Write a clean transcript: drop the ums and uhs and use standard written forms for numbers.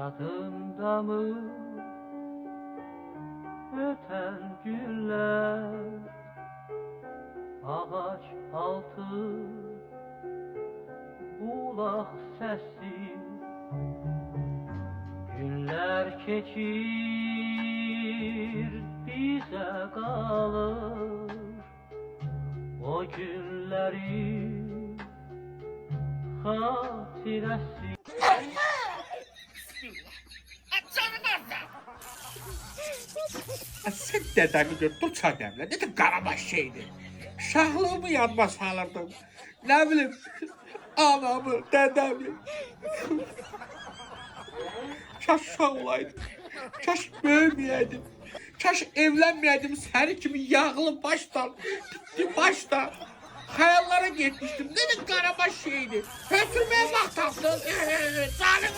Yadında mı öten günler, ağaç altı bulak sesi, günler keçir bize kalır o günlerin hatiresi. Sen dedemi gör, dur çademle. Ne de karabaş şeydi. Şahlığımı yanma salırdım. Ne bileyim, anamı, dedemi. Kaş uşaq olaydım. Kaş böyüməyəydim. Kaş evlənməyəydim səni kimi yağlı baştan, bitdi baştan. Hayallara getmiştim. Ne de karabaş şeydi. Hötürmeye bak tapdın. Canım